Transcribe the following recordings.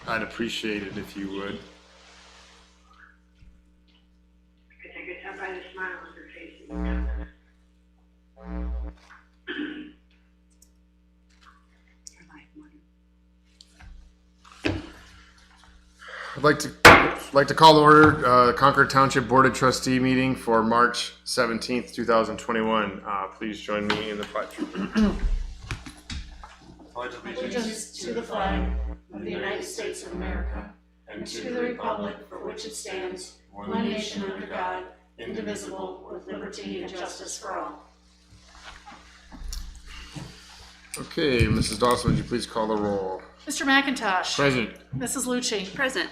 I'd appreciate it if you would. I could tell by the smile on her face. I'd like to call to order Concord Township Board of Trustee meeting for March 17th, 2021. Please join me in the pledge. Pledge allegiance to the flag of the United States of America and to the republic for which it stands, one nation under God, indivisible, with liberty and justice for all. Okay, Mrs. Dawson, would you please call the roll? Mr. McIntosh. Present. Mrs. Lucci. Present.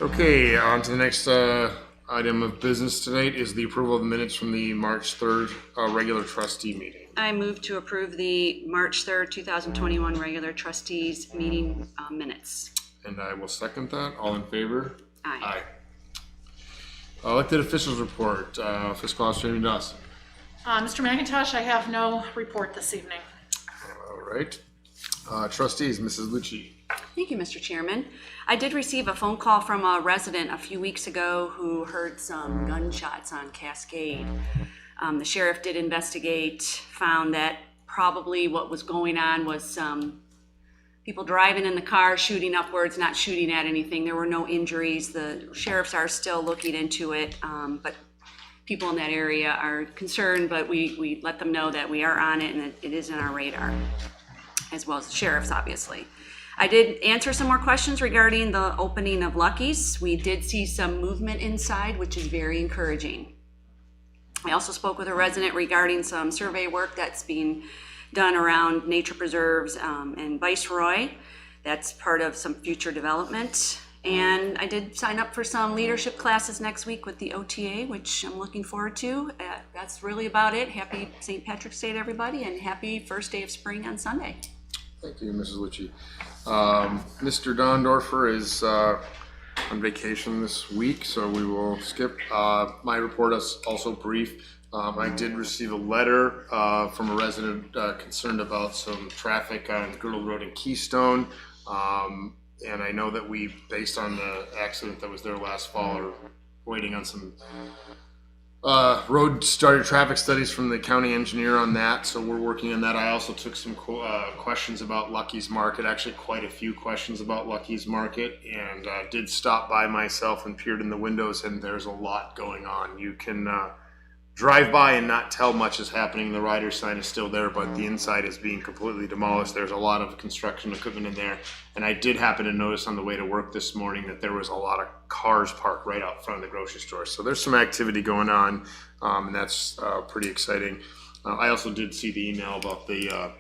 Okay, on to the next item of business tonight is the approval of the minutes from the March 3rd regular trustee meeting. I move to approve the March 3rd, 2021 regular trustees meeting minutes. And I will second that. All in favor? Aye. Elected officials report. Fiscal Officer Amy Dawson. Mr. McIntosh, I have no report this evening. All right. Trustees, Mrs. Lucci. Thank you, Mr. Chairman. I did receive a phone call from a resident a few weeks ago who heard some gunshots on Cascade. The sheriff did investigate, found that probably what was going on was some people driving in the car, shooting upwards, not shooting at anything. There were no injuries. The sheriffs are still looking into it, but people in that area are concerned, but we let them know that we are on it and it is in our radar, as well as the sheriffs, obviously. I did answer some more questions regarding the opening of Lucky's. We did see some movement inside, which is very encouraging. I also spoke with a resident regarding some survey work that's being done around nature preserves and Viceroy. That's part of some future development. And I did sign up for some leadership classes next week with the OTA, which I'm looking forward to. That's really about it. Happy St. Patrick's Day to everybody, and happy first day of spring on Sunday. Thank you, Mrs. Lucci. Mr. Dondorfer is on vacation this week, so we will skip. My report is also brief. I did receive a letter from a resident concerned about some traffic on Girdle Road and Keystone. And I know that we, based on the accident that was there last fall, are waiting on some road started traffic studies from the county engineer on that, so we're working on that. I also took some questions about Lucky's Market, actually quite a few questions about Lucky's Market, and did stop by myself and peered in the windows, and there's a lot going on. You can drive by and not tell much is happening. The rider sign is still there, but the inside is being completely demolished. There's a lot of construction equipment in there, and I did happen to notice on the way to work this morning that there was a lot of cars parked right out front of the grocery store. So there's some activity going on, and that's pretty exciting. I also did see the email about the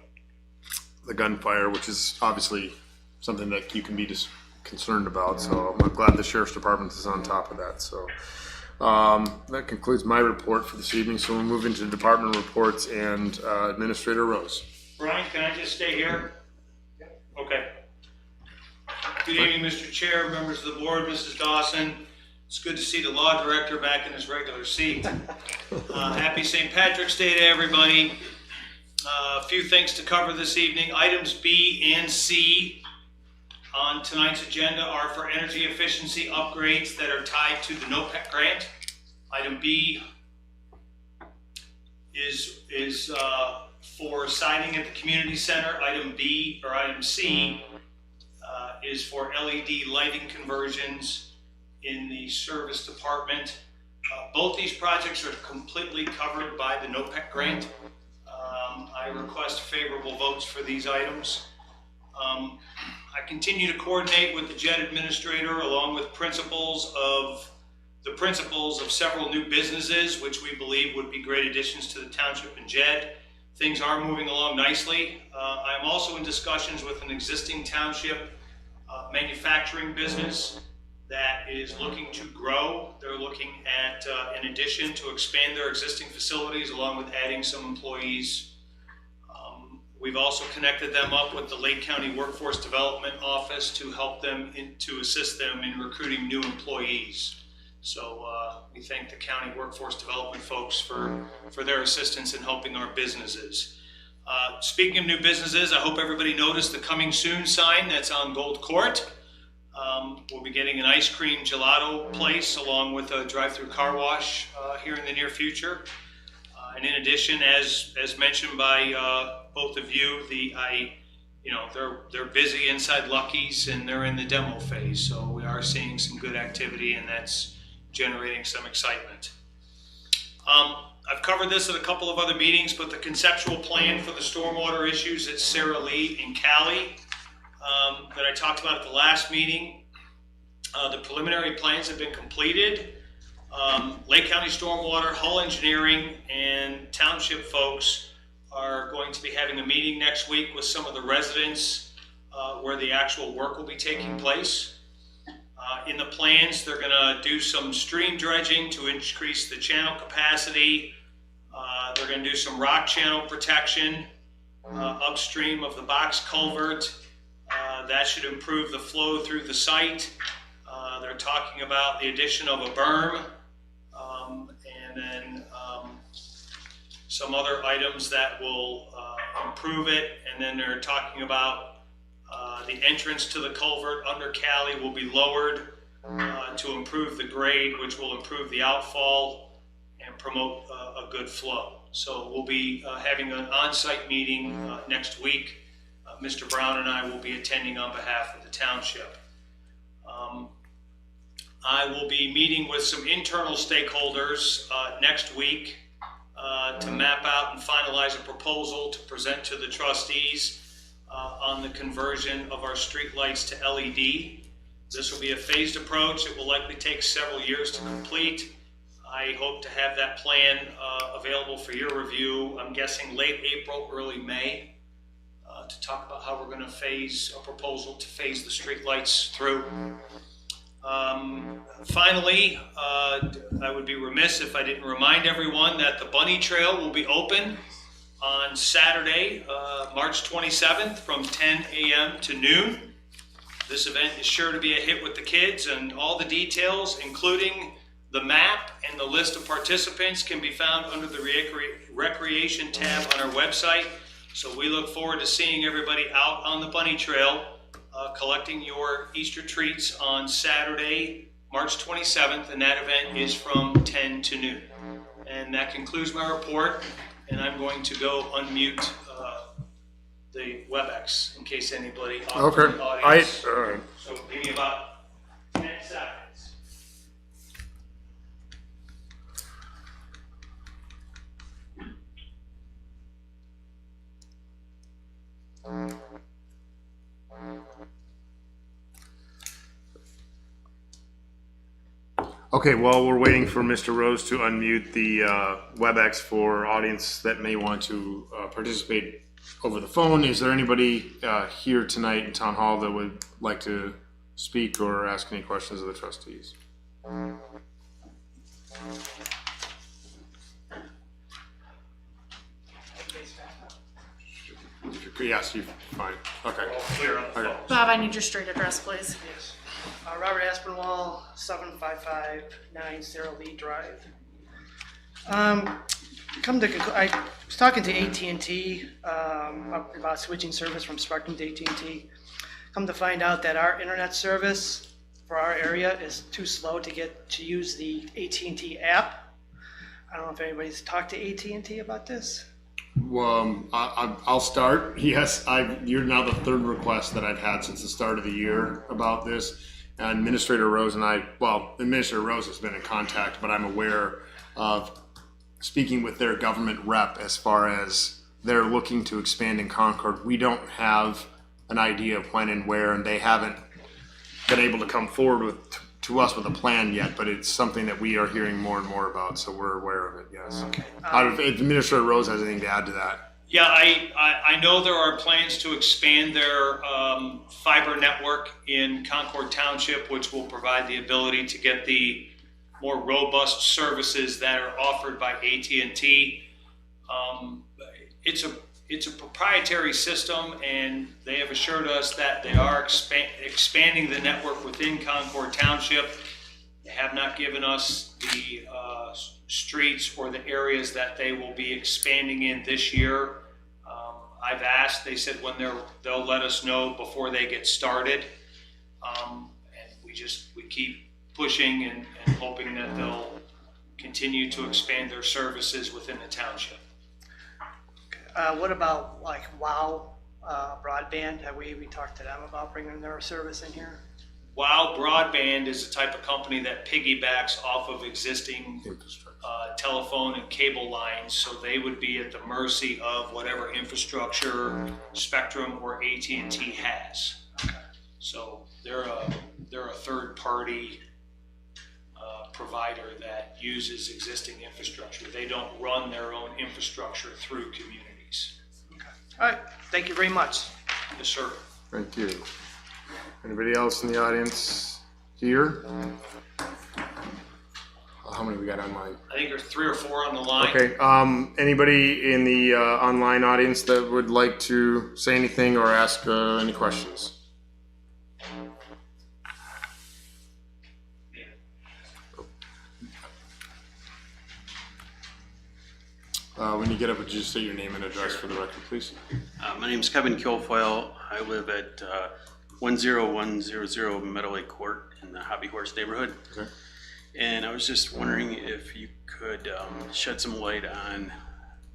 gunfire, which is obviously something that you can be just concerned about. So I'm glad the Sheriff's Department is on top of that. So that concludes my report for this evening. So we'll move into department reports and Administrator Rose. Brian, can I just stay here? Okay. Good evening, Mr. Chair, members of the board, Mrs. Dawson. It's good to see the law director back in his regular seat. Happy St. Patrick's Day to everybody. A few things to cover this evening. Items B and C on tonight's agenda are for energy efficiency upgrades that are tied to the NOPEC grant. Item B is for siding at the community center. Item C is for LED lighting conversions in the service department. Both these projects are completely covered by the NOPEC grant. I request favorable votes for these items. I continue to coordinate with the JED administrator along with the principals of several new businesses, which we believe would be great additions to the township and JED. Things are moving along nicely. I am also in discussions with an existing township manufacturing business that is looking to grow. They're looking at, in addition, to expand their existing facilities along with adding some employees. We've also connected them up with the Lake County Workforce Development Office to help them, to assist them in recruiting new employees. So we thank the county workforce development folks for their assistance in helping our businesses. Speaking of new businesses, I hope everybody noticed the coming soon sign that's on Gold Court. We'll be getting an ice cream gelato place along with a drive-through car wash here in the near future. And in addition, as mentioned by both of you, they're busy inside Lucky's and they're in the demo phase. So we are seeing some good activity, and that's generating some excitement. I've covered this at a couple of other meetings, but the conceptual plan for the stormwater issues at Sarah Lee and Cali that I talked about at the last meeting, the preliminary plans have been completed. Lake County Stormwater, Hull Engineering, and township folks are going to be having a meeting next week with some of the residents where the actual work will be taking place. In the plans, they're going to do some stream dredging to increase the channel capacity. They're going to do some rock channel protection upstream of the box culvert. That should improve the flow through the site. They're talking about the addition of a berm and then some other items that will improve it. And then they're talking about the entrance to the culvert under Cali will be lowered to improve the grade, which will improve the outfall and promote a good flow. So we'll be having an on-site meeting next week. Mr. Brown and I will be attending on behalf of the township. I will be meeting with some internal stakeholders next week to map out and finalize a proposal to present to the trustees on the conversion of our street lights to LED. This will be a phased approach. It will likely take several years to complete. I hope to have that plan available for your review, I'm guessing late April, early May, to talk about how we're going to phase a proposal to phase the street lights through. Finally, I would be remiss if I didn't remind everyone that the Bunny Trail will be open on Saturday, March 27th from 10 a.m. to noon. This event is sure to be a hit with the kids, and all the details, including the map and the list of participants, can be found under the Recreation tab on our website. So we look forward to seeing everybody out on the Bunny Trail collecting your Easter treats on Saturday, March 27th, and that event is from 10 to noon. And that concludes my report, and I'm going to go unmute the WebEx in case anybody out in the audience. So give me about 10 seconds. Okay, well, we're waiting for Mr. Rose to unmute the WebEx for audience that may want to participate over the phone. Is there anybody here tonight in Town Hall that would like to speak or ask any questions of the trustees? Yes, you're fine. Okay. Clear on the phone. Bob, I need your street address, please. Yes. Robert Aspinwall, 75590 Lee Drive. I was talking to AT&T about switching service from Spectrum to AT&T. Come to find out that our internet service for our area is too slow to use the AT&T app. I don't know if anybody's talked to AT&T about this. Well, I'll start. Yes, you're now the third request that I've had since the start of the year about this. And Administrator Rose and Administrator Rose has been in contact, but I'm aware of speaking with their government rep as far as they're looking to expand in Concord. We don't have an idea of when and where, and they haven't been able to come forward to us with a plan yet, but it's something that we are hearing more and more about, so we're aware of it, yes. Okay. If Administrator Rose has anything to add to that. Yeah, I know there are plans to expand their fiber network in Concord Township, which will provide the ability to get the more robust services that are offered by AT&T. It's a proprietary system, and they have assured us that they are expanding the network within Concord Township. They have not given us the streets or the areas that they will be expanding in this year. I've asked, they said when they'll let us know before they get started. And we keep pushing and hoping that they'll continue to expand their services within the township. What about like WOW broadband? Have we talked to them about bringing their service in here? WOW Broadband is a type of company that piggybacks off of existing telephone and cable lines, so they would be at the mercy of whatever infrastructure Spectrum or AT&T has. So they're a third party provider that uses existing infrastructure. They don't run their own infrastructure through communities. All right, thank you very much. Yes, sir. Thank you. Anybody else in the audience here? How many we got online? I think there's 3 or 4 on the line. Okay. Anybody in the online audience that would like to say anything or ask any questions? When you get up, would you just say your name and address for the record, please? My name is Kevin Kilfoyle. I live at 10100 Meadow Lake Court in the Hobby Horse neighborhood. Okay. And I was just wondering if you could shed some light on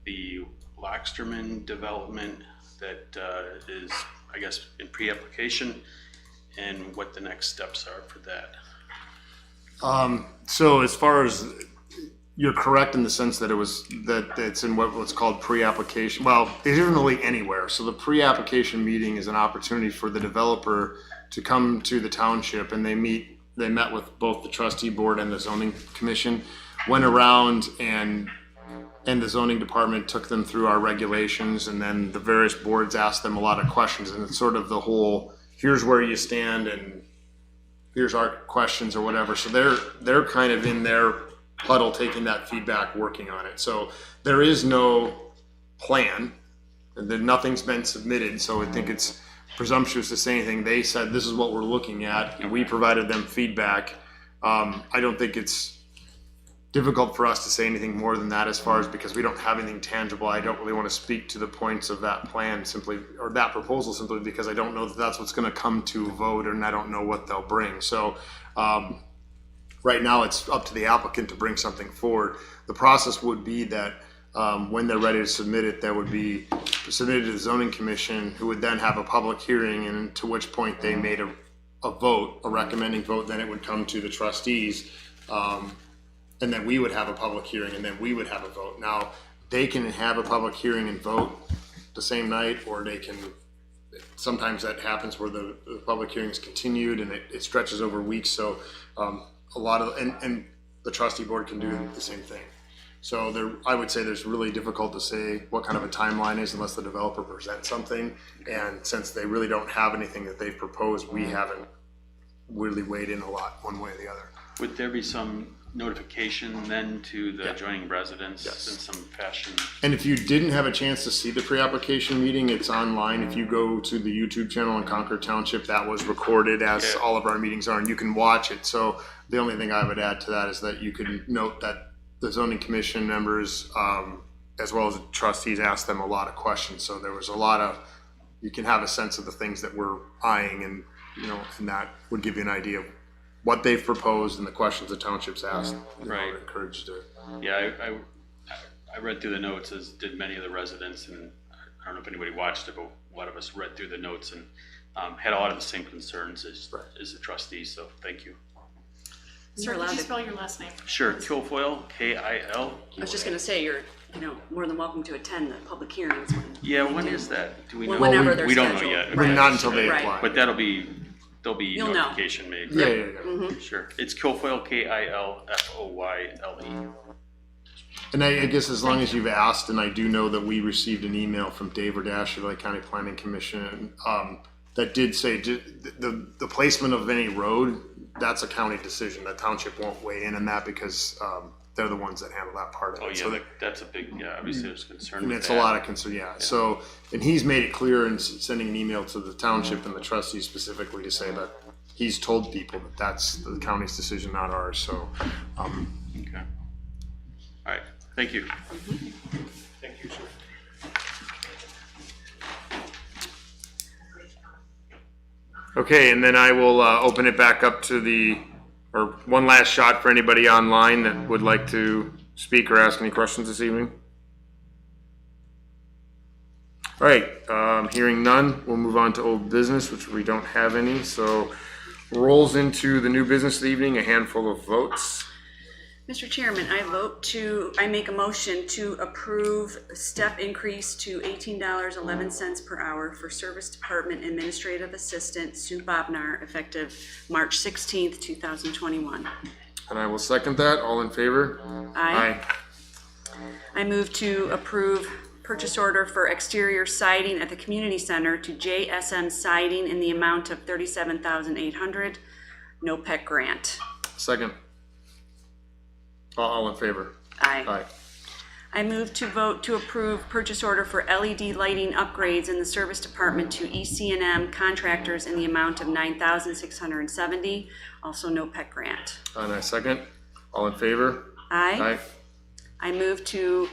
the Locksterman development that is, I guess, in pre-application, and what the next steps are for that. So as far as you're correct in the sense that it's in what's called pre-application. Well, it isn't really anywhere. So the pre-application meeting is an opportunity for the developer to come to the township, and they met with both the trustee board and the zoning commission, went around and the zoning department took them through our regulations, and then the various boards asked them a lot of questions, and it's sort of the whole, here's where you stand and here's our questions or whatever. So they're kind of in their huddle taking that feedback, working on it. So there is no plan, and then nothing's been submitted, so I think it's presumptuous to say anything. They said this is what we're looking at, and we provided them feedback. I don't think it's difficult for us to say anything more than that, as far as, because we don't have anything tangible. I don't really want to speak to the points of that plan simply, or that proposal, simply because I don't know that that's what's going to come to a vote, and I don't know what they'll bring. So right now it's up to the applicant to bring something forward. The process would be that when they're ready to submit it, that would be submitted to the zoning commission, who would then have a public hearing, and to which point they made a vote, a recommending vote. Then it would come to the trustees, and then we would have a public hearing, and then we would have a vote. Now, they can have a public hearing and vote the same night, or they can, sometimes that happens where the public hearing is continued and it stretches over weeks. So a lot of, and the trustee board can do the same thing. So I would say there's really difficult to say what kind of a timeline is unless the developer presents something. And since they really don't have anything that they've proposed, we haven't really weighed in a lot one way or the other. Would there be some notification then to the adjoining residents in some fashion? And if you didn't have a chance to see the pre-application meeting, it's online. If you go to the YouTube channel in Concord Township, that was recorded, as all of our meetings are, and you can watch it. So the only thing I would add to that is that you can note that the zoning commission members, as well as the trustees, asked them a lot of questions. So there was a lot of, you can have a sense of the things that we're eyeing, and and that would give you an idea of what they've proposed and the questions the township's asked. Right. Encouraged to. Yeah, I read through the notes, as did many of the residents, and I don't know if anybody watched it, but a lot of us read through the notes and had a lot of the same concerns as the trustees. So thank you. Sir, could you spell your last name? Sure, Kilfoyle, K-I-L. I was just gonna say, you're, more than welcome to attend the public hearings. Yeah, when is that? Do we know? Whenever they're we don't know scheduled. yet. Right. Not until they Right. apply. But there'll be You'll know. notification made. Yeah. Mm-hmm. Sure. It's Kilfoyle, Kilfoyle. And I guess as long as you've asked, and I do know that we received an email from Dave Radash of the County Planning Commission that did say the placement of any road, that's a county decision. The township won't weigh in on that, because they're the ones that handle that part of it. Oh, yeah, So that's a big, obviously there's concern and with it's that. a lot of concern, yeah. So, and he's made it clear in sending an email to the township and the trustees specifically to say that he's told people that that's the county's decision, not ours. So, Okay. All right, thank you. Thank you, sir. Okay, and then I will open it back up to or one last shot for anybody online that would like to speak or ask any questions this evening. All right, hearing none, we'll move on to old business, which we don't have any. So rolls into the new business of the evening, a handful of votes. Mr. Chairman, I make a motion to approve a step increase to $18.11 per hour for Service Department Administrative Assistant Sue Bobnar, effective March 16th, 2021. And I will second that. All in favor? Aye. I move to approve purchase order for exterior siding at the community center to JSM Siding in the amount of $37,800, no PEC grant. Second. All in favor? Aye. Aye. I move to vote to approve purchase order for LED lighting upgrades in the service department to EC&M contractors in the amount of $9,670, also no PEC grant. And I second. All in favor? Aye. I move to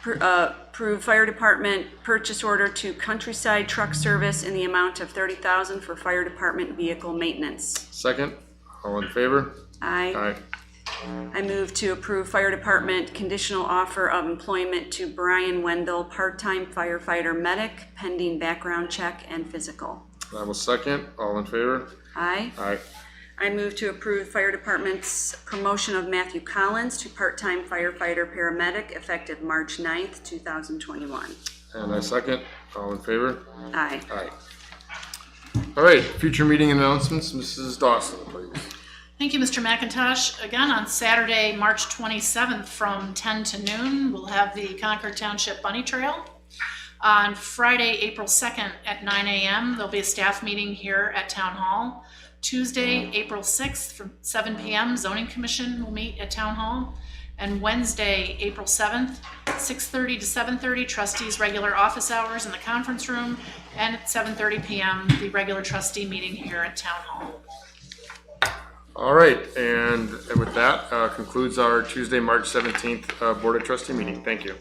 approve fire department purchase order to Countryside Truck Service in the amount of $30,000 for fire department vehicle maintenance. Second. All in favor? Aye. Aye. I move to approve fire department conditional offer of employment to Brian Wendell, part-time firefighter medic, pending background check and physical. I will second. All in favor? Aye. Aye. I move to approve fire department's promotion of Matthew Collins to part-time firefighter paramedic, effective March 9th, 2021. And I second. All in favor? Aye. Aye. All right, future meeting announcements. Mrs. Dawson, please. Thank you, Mr. McIntosh. Again, on Saturday, March 27th from 10 to noon, we'll have the Concord Township Bunny Trail. On Friday, April 2nd at 9 a.m., there'll be a staff meeting here at Town Hall. Tuesday, April 6th from 7 p.m., Zoning Commission will meet at Town Hall. And Wednesday, April 7th, 6:30 to 7:30, trustees' regular office hours in the conference room. And at 7:30 p.m., the regular trustee meeting here at Town Hall. All right, and with that concludes our Tuesday, March 17th Board of Trustee meeting. Thank you.